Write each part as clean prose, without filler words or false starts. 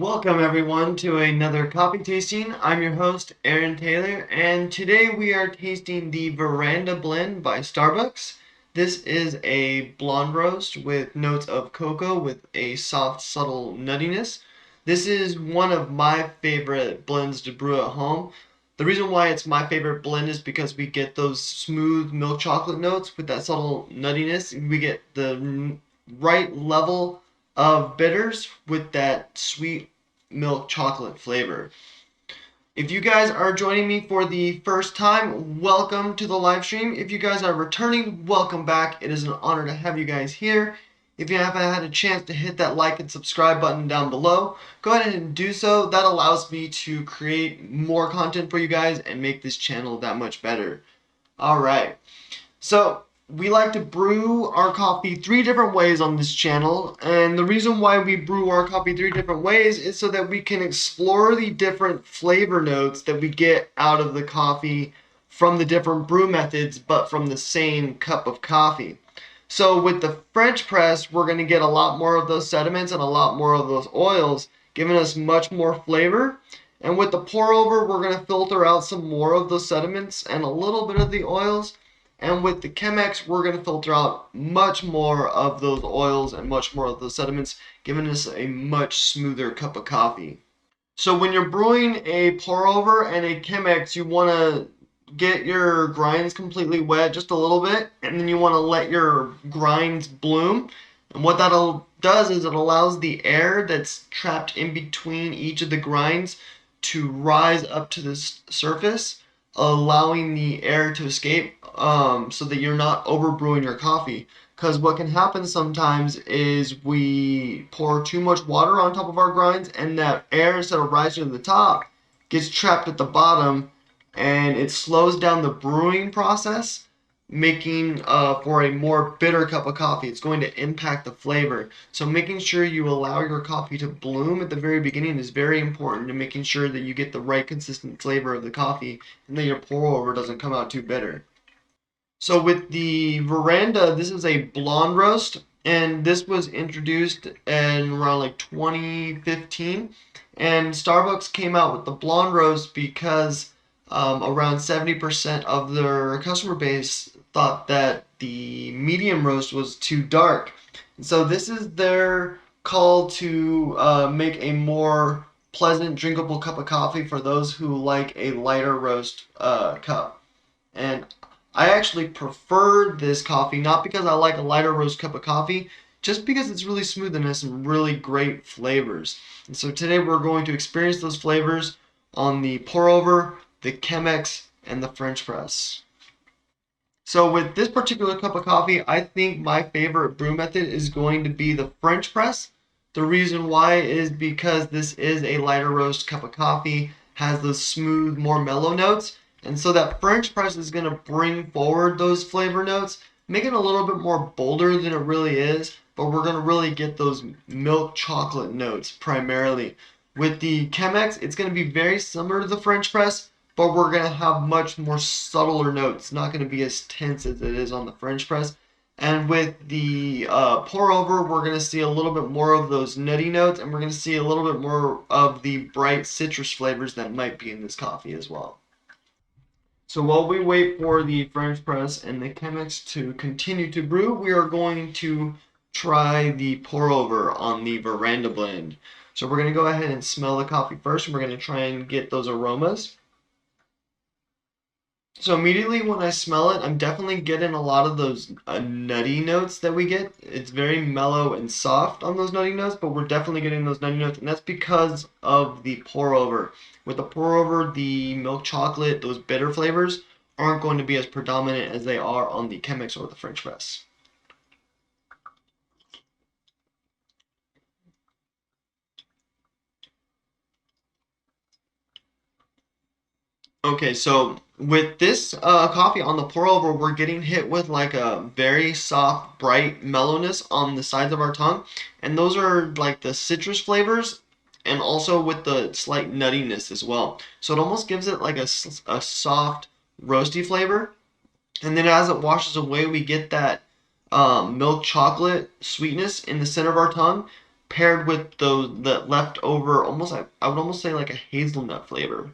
Welcome everyone to another coffee tasting. I'm your host Aaron Taylor, and today we are tasting the Veranda blend by Starbucks. This is a blonde roast with notes of cocoa with a soft, subtle nuttiness. This is one of my favorite blends to brew at home. The reason why it's my favorite blend is because we get those smooth milk chocolate notes with that subtle nuttiness. We get the right level of bitters with that sweet milk chocolate flavor. If you guys are joining me for the first time, welcome to the live stream. If you guys are returning, welcome back. It is an honor to have you guys here. If you haven't had a chance to hit that like and subscribe button down below, go ahead and do so. That allows me to create more content for you guys and make this channel that much better. Alright, so we like to brew our coffee 3 different ways on this channel, and the reason why we brew our coffee 3 different ways is so that we can explore the different flavor notes that we get out of the coffee from the different brew methods, but from the same cup of coffee. So with the French press, we're going to get a lot more of those sediments and a lot more of those oils, giving us much more flavor. And with the pour over, we're going to filter out some more of those sediments and a little bit of the oils. And with the Chemex, we're going to filter out much more of those oils and much more of those sediments, giving us a much smoother cup of coffee. So when you're brewing a pour over and a Chemex, you want to get your grinds completely wet just a little bit, and then you want to let your grinds bloom. And what that does is it allows the air that's trapped in between each of the grinds to rise up to the surface, allowing the air to escape, so that you're not overbrewing your coffee. Because what can happen sometimes is we pour too much water on top of our grinds, and that air, instead of rising to the top, gets trapped at the bottom, and it slows down the brewing process, making for a more bitter cup of coffee. It's going to impact the flavor. So making sure you allow your coffee to bloom at the very beginning is very important to making sure that you get the right consistent flavor of the coffee and that your pour over doesn't come out too bitter. So with the Veranda, this is a blonde roast, and this was introduced in around like 2015. And Starbucks came out with the blonde roast because around 70% of their customer base thought that the medium roast was too dark. And so this is their call to make a more pleasant, drinkable cup of coffee for those who like a lighter roast cup. And I actually prefer this coffee, not because I like a lighter roast cup of coffee, just because it's really smooth and has some really great flavors. And so today we're going to experience those flavors on the pour over, the Chemex, and the French press. So with this particular cup of coffee, I think my favorite brew method is going to be the French press. The reason why is because this is a lighter roast cup of coffee, has those smooth, more mellow notes, and so that French press is going to bring forward those flavor notes, make it a little bit more bolder than it really is, but we're going to really get those milk chocolate notes primarily. With the Chemex, it's going to be very similar to the French press, but we're going to have much more subtler notes, not going to be as tense as it is on the French press. And with the pour over, we're going to see a little bit more of those nutty notes, and we're going to see a little bit more of the bright citrus flavors that might be in this coffee as well. So while we wait for the French press and the Chemex to continue to brew, we are going to try the pour over on the Veranda blend. So we're going to go ahead and smell the coffee first, and we're going to try and get those aromas. So immediately when I smell it, I'm definitely getting a lot of those nutty notes that we get. It's very mellow and soft on those nutty notes, but we're definitely getting those nutty notes, and that's because of the pour over. With the pour over, the milk chocolate, those bitter flavors aren't going to be as predominant as they are on the Chemex or the French press. Okay, so with this coffee on the pour over, we're getting hit with like a very soft, bright mellowness on the sides of our tongue. And those are like the citrus flavors and also with the slight nuttiness as well. So it almost gives it like a soft, roasty flavor. And then as it washes away, we get that milk chocolate sweetness in the center of our tongue, paired with those the leftover, almost I would almost say like a hazelnut flavor.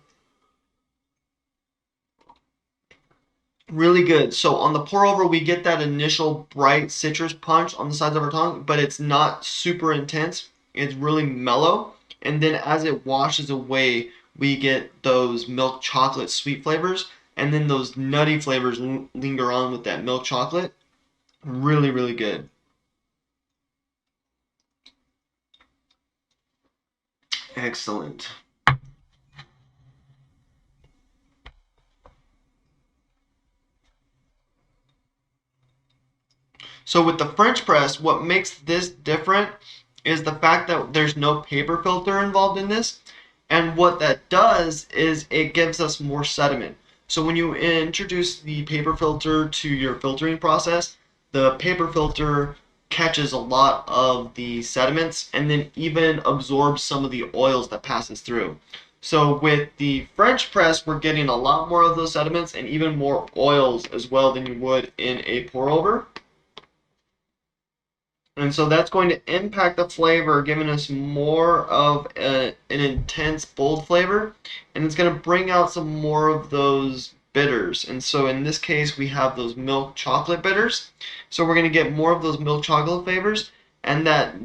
Really good. So on the pour over, we get that initial bright citrus punch on the sides of our tongue, but it's not super intense. It's really mellow. And then as it washes away, we get those milk chocolate sweet flavors, and then those nutty flavors linger on with that milk chocolate. Really, really good. Excellent. So with the French press, what makes this different is the fact that there's no paper filter involved in this. And what that does is it gives us more sediment. So when you introduce the paper filter to your filtering process, the paper filter catches a lot of the sediments and then even absorbs some of the oils that passes through. So with the French press, we're getting a lot more of those sediments and even more oils as well than you would in a pour over. And so that's going to impact the flavor, giving us more of an intense, bold flavor. And it's going to bring out some more of those bitters. And so in this case, we have those milk chocolate bitters. So we're going to get more of those milk chocolate flavors. And that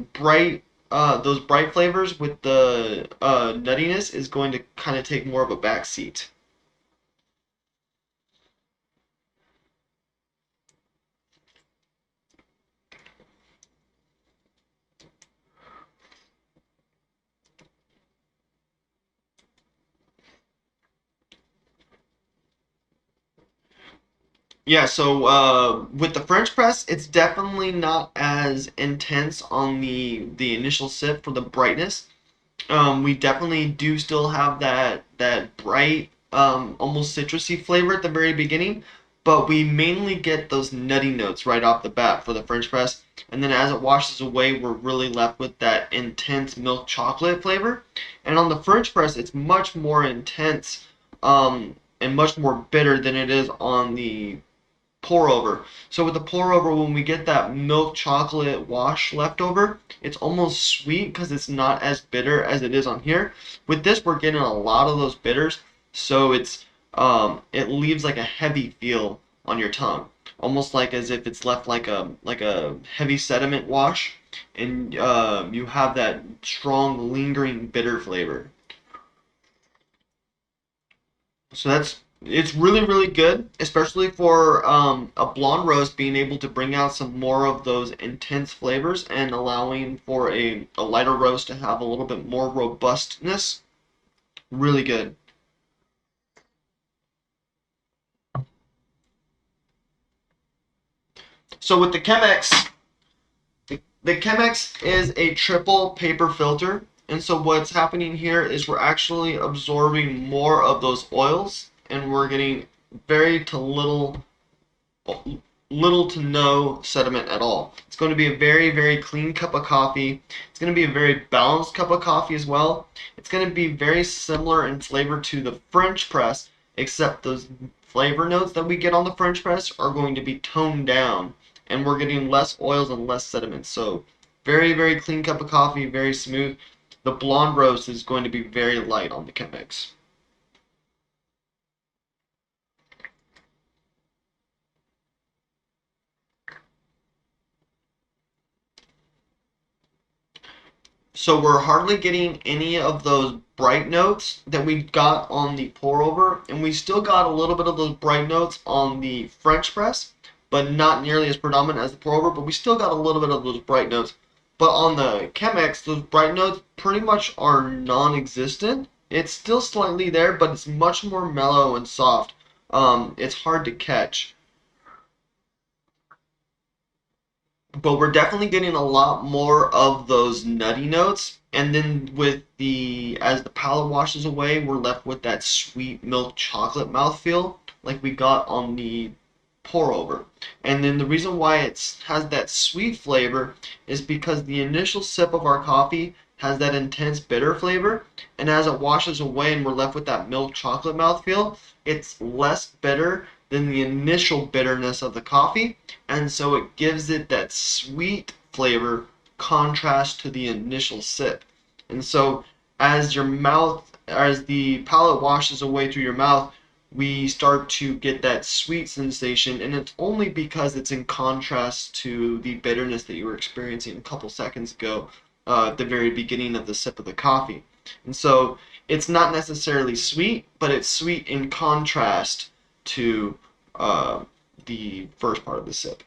those bright flavors with the nuttiness is going to kind of take more of a back seat. Yeah, so with the French press, it's definitely not as intense on the initial sip for the brightness. We definitely do still have that bright, almost citrusy flavor at the very beginning, but we mainly get those nutty notes right off the bat for the French press, and then as it washes away, we're really left with that intense milk chocolate flavor. And on the French press, it's much more intense, and much more bitter than it is on the pour over. So with the pour over, when we get that milk chocolate wash left over, it's almost sweet because it's not as bitter as it is on here. With this, we're getting a lot of those bitters, so it leaves like a heavy feel on your tongue, almost like as if it's left like a heavy sediment wash, and you have that strong lingering bitter flavor. So it's really really good, especially for a blonde roast being able to bring out some more of those intense flavors and allowing for a lighter roast to have a little bit more robustness. Really good. So with the Chemex is a triple paper filter. And so what's happening here is we're actually absorbing more of those oils and we're getting very to little to no sediment at all. It's going to be a very, very clean cup of coffee. It's going to be a very balanced cup of coffee as well. It's going to be very similar in flavor to the French press, except those flavor notes that we get on the French press are going to be toned down, and we're getting less oils and less sediment. So very, very clean cup of coffee, very smooth. The blonde roast is going to be very light on the Chemex. So we're hardly getting any of those bright notes that we got on the pour over, and we still got a little bit of those bright notes on the French press, but not nearly as predominant as the pour over, but we still got a little bit of those bright notes. But on the Chemex, those bright notes pretty much are non-existent. It's still slightly there, but it's much more mellow and soft. It's hard to catch. But we're definitely getting a lot more of those nutty notes. And then with as the palate washes away, we're left with that sweet milk chocolate mouthfeel like we got on the pour over. And then the reason why it has that sweet flavor is because the initial sip of our coffee has that intense bitter flavor, and as it washes away and we're left with that milk chocolate mouthfeel, it's less bitter than the initial bitterness of the coffee, and so it gives it that sweet flavor contrast to the initial sip. And so as the palate washes away through your mouth, we start to get that sweet sensation, and it's only because it's in contrast to the bitterness that you were experiencing a couple seconds ago, at the very beginning of the sip of the coffee. And so it's not necessarily sweet, but it's sweet in contrast to the first part of the sip.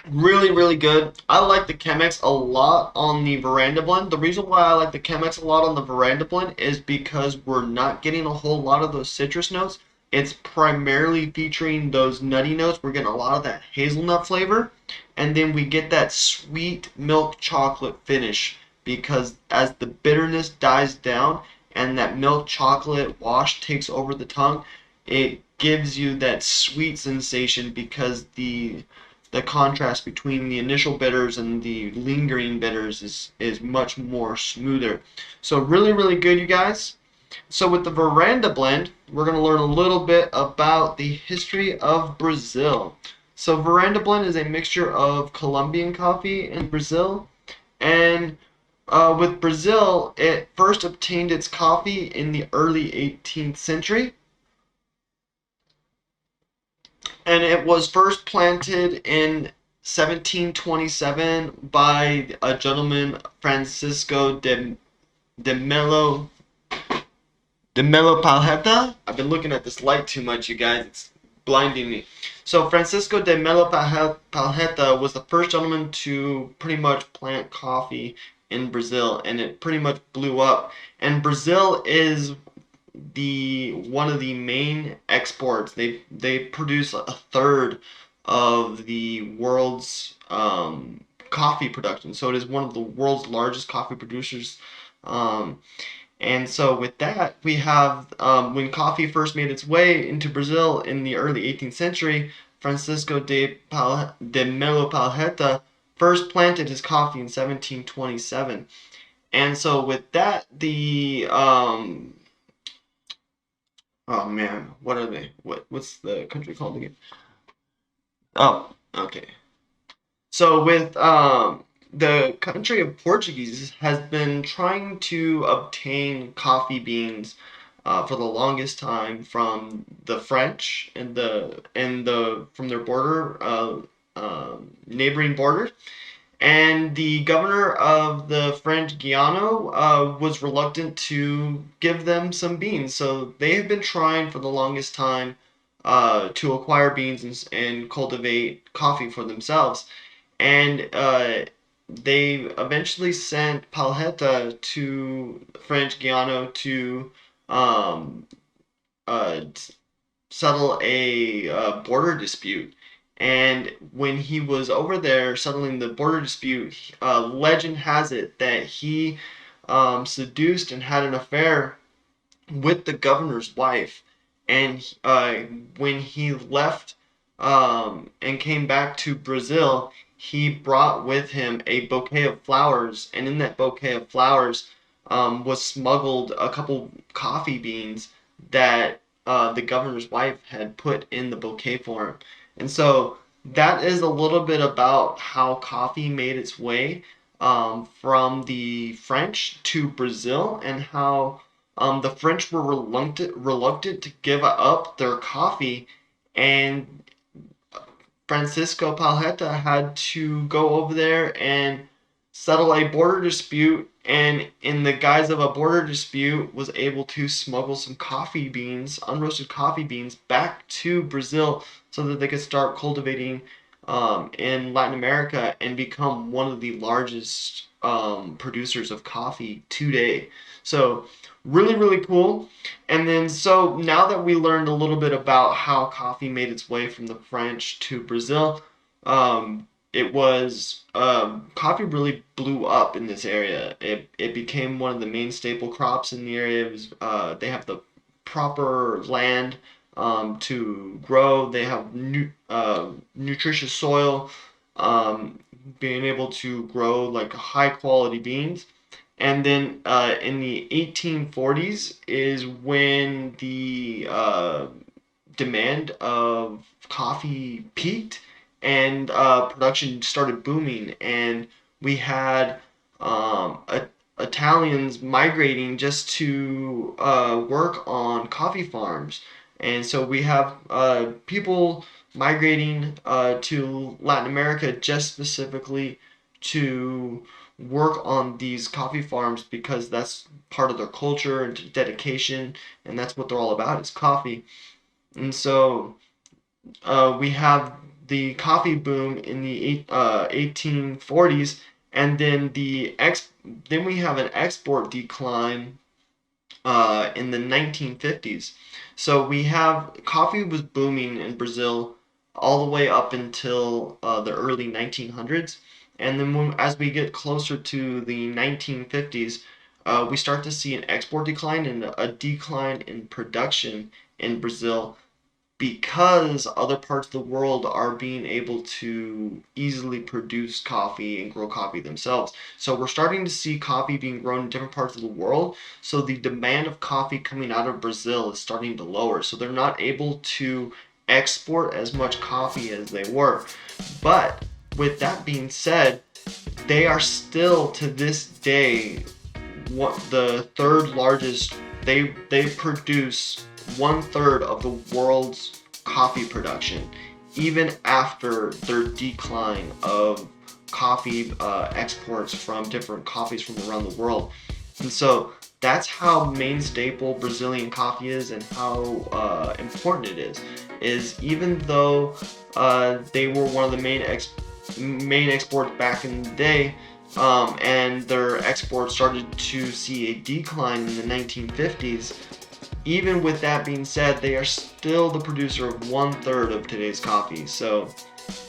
Really, really good. I like the Chemex a lot on the Veranda blend. The reason why I like the Chemex a lot on the Veranda blend is because we're not getting a whole lot of those citrus notes. It's primarily featuring those nutty notes. We're getting a lot of that hazelnut flavor, and then we get that sweet milk chocolate finish because as the bitterness dies down and that milk chocolate wash takes over the tongue, it gives you that sweet sensation because the contrast between the initial bitters and the lingering bitters is much more smoother. So really, really good, you guys. So with the Veranda blend, we're going to learn a little bit about the history of Brazil. So Veranda blend is a mixture of Colombian coffee and Brazil. And with Brazil, it first obtained its coffee in the early 18th century. And it was first planted in 1727 by a gentleman, Francisco de Melo Palheta. I've been looking at this light too much, you guys. It's blinding me. So Francisco de Melo Palheta was the first gentleman to pretty much plant coffee in Brazil, and it pretty much blew up. And Brazil is the one of the main exports. They produce a third of the world's coffee production. So it is one of the world's largest coffee producers. And so with that, we have when coffee first made its way into Brazil in the early 18th century, Francisco de Melo Palheta first planted his coffee in 1727. And so with that, oh man, what are they? What's the country called again? Oh, okay. So with the country of Portuguese has been trying to obtain coffee beans for the longest time from the French and the from their border neighboring borders. And the governor of the French Guiana was reluctant to give them some beans. So they have been trying for the longest time to acquire beans and cultivate coffee for themselves. And they eventually sent Palheta to French Guiana to um, uh, settle a border dispute. And when he was over there settling the border dispute, legend has it that he seduced and had an affair with the governor's wife. And when he left and came back to Brazil, he brought with him a bouquet of flowers. And in that bouquet of flowers was smuggled a couple coffee beans that the governor's wife had put in the bouquet for him. And so that is a little bit about how coffee made its way from the French to Brazil, and how the French were reluctant to give up their coffee, and Francisco Palheta had to go over there and settle a border dispute, and in the guise of a border dispute was able to smuggle some coffee beans, unroasted coffee beans, back to Brazil so that they could start cultivating in Latin America and become one of the largest producers of coffee today. So really, really cool. And then so now that we learned a little bit about how coffee made its way from the French to Brazil, it was coffee really blew up in this area. It became one of the main staple crops in the area. It was, they have the proper land to grow. They have nutritious soil, being able to grow like high quality beans. And then in the 1840s is when the demand of coffee peaked, and production started booming, and we had Italians migrating just to work on coffee farms. And so we have people migrating to Latin America just specifically to work on these coffee farms because that's part of their culture and dedication, and that's what they're all about is coffee. And so we have the coffee boom in the 1840s, and then we have an export decline in the 1950s. So we have coffee was booming in Brazil all the way up until the early 1900s, and then as we get closer to the 1950s, we start to see an export decline and a decline in production in Brazil because other parts of the world are being able to easily produce coffee and grow coffee themselves. So we're starting to see coffee being grown in different parts of the world. So the demand of coffee coming out of Brazil is starting to lower. So they're not able to export as much coffee as they were. But with that being said, they are still to this day the third largest. They produce 1/3 of the world's coffee production, even after their decline of coffee exports from different coffees from around the world. And so that's how main staple Brazilian coffee is, and how important it is. Is even though they were one of the main exports back in the day, and their exports started to see a decline in the 1950s. Even with that being said, they are still the producer of 1/3 of today's coffee. So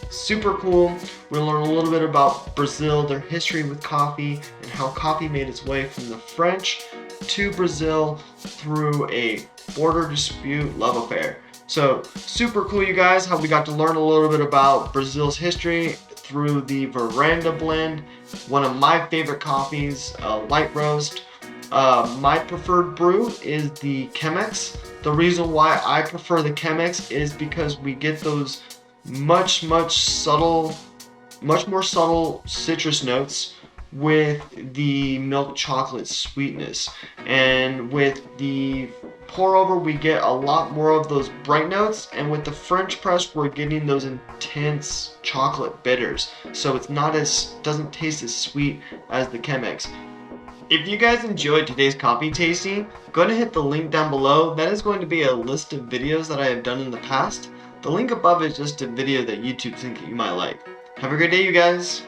super cool. We'll learn a little bit about Brazil, their history with coffee, and how coffee made its way from the French to Brazil through a border dispute love affair. So super cool, you guys, how we got to learn a little bit about Brazil's history through the Veranda blend, one of my favorite coffees, light roast. My preferred brew is the Chemex. The reason why I prefer the Chemex is because we get those much more subtle citrus notes with the milk chocolate sweetness, and with the pour over we get a lot more of those bright notes, and with the French press we're getting those intense chocolate bitters, so it's not as doesn't taste as sweet as the Chemex. If you guys enjoyed today's coffee tasting, go ahead and hit the link down below. That is going to be a list of videos that I have done in the past. The link above is just a video that YouTube thinks you might like. Have a great day, you guys.